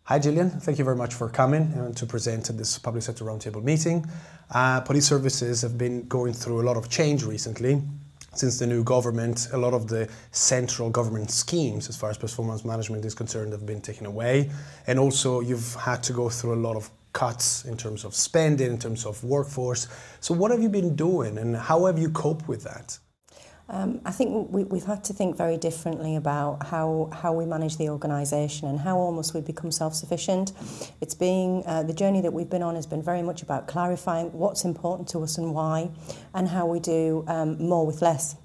Hi Gillian, thank you very much for coming and to present at this Public Sector Roundtable meeting. Police services have been going through a lot of change recently. Since the new government, a lot of the central government schemes as far as performance management is concerned have been taken away. And also you've had to go through a lot of cuts in terms of spending, in terms of workforce. So what have you been doing and how have you coped with that? I think we've had to think very differently about how we manage the organisation and how almost we become self-sufficient. It's been the journey that we've been on has been very much about clarifying what's important to us and why, and how we do more with less.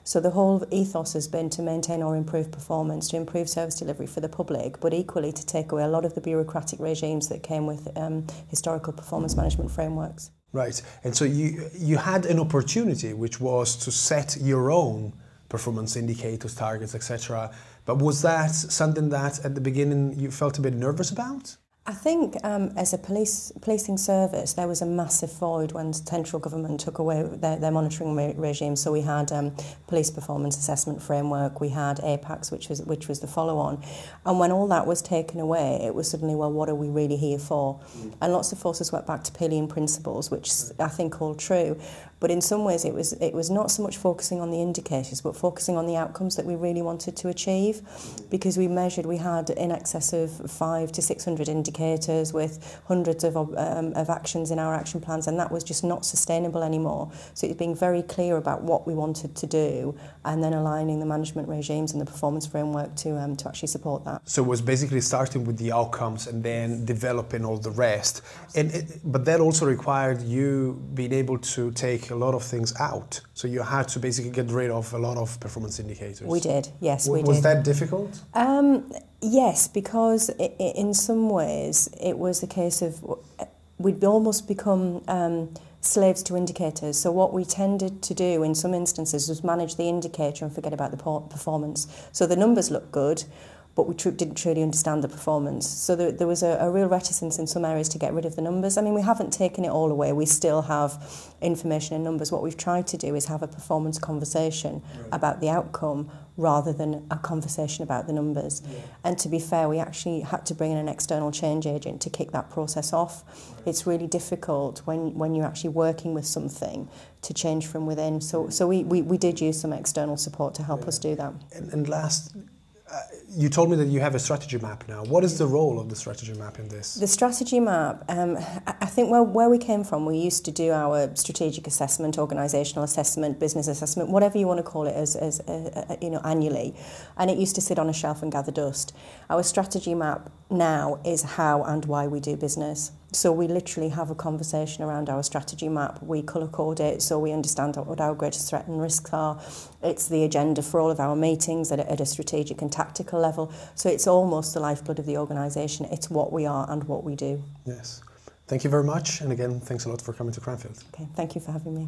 So the whole ethos has been to maintain or improve performance, to improve service delivery for the public, but equally to take away a lot of the bureaucratic regimes that came with historical performance management frameworks. Right, and so you had an opportunity, which was to set your own performance indicators, targets, etc. But was that something that at the beginning you felt a bit nervous about? I think as a policing service, there was a massive void when central government took away their monitoring regime. So we had police performance assessment framework, we had APACs, which was the follow-on. And when all that was taken away, it was suddenly, well, what are we really here for? And lots of forces went back to Pelian principles, which I think hold true. But in some ways, it was not so much focusing on the indicators, but focusing on the outcomes that we really wanted to achieve. Because we had in excess of 500 to 600 indicators with hundreds of actions in our action plans, and that was just not sustainable anymore. So it's being very clear about what we wanted to do, and then aligning the management regimes and the performance framework to actually support that. So it was basically starting with the outcomes and then developing all the rest. But that also required you being able to take a lot of things out. So you had to basically get rid of a lot of performance indicators. We did, yes, we did. Was that difficult? Yes, because in some ways it was a case of we'd almost become slaves to indicators. So what we tended to do in some instances was manage the indicator and forget about the performance. So the numbers looked good, but we didn't truly understand the performance. So there was a real reticence in some areas to get rid of the numbers. I mean, we haven't taken it all away. We still have information and numbers. What we've tried to do is have a performance conversation about the outcome rather than a conversation about the numbers. Yeah. And to be fair, we actually had to bring in an external change agent to kick that process off. Right. It's really difficult when you're actually working with something to change from within. So we did use some external support to help us do that. And last, you told me that you have a strategy map now. What is the role of the strategy map in this? The strategy map, I think where we came from, we used to do our strategic assessment, organisational assessment, business assessment, whatever you want to call it, as annually, and it used to sit on a shelf and gather dust. Our strategy map now is how and why we do business. So we literally have a conversation around our strategy map. We colour code it so we understand what our greatest threat and risks are. It's the agenda for all of our meetings at a strategic and tactical level. So it's almost the lifeblood of the organisation. It's what we are and what we do. Yes. Thank you very much. And again, thanks a lot for coming to Cranfield. Okay, thank you for having me.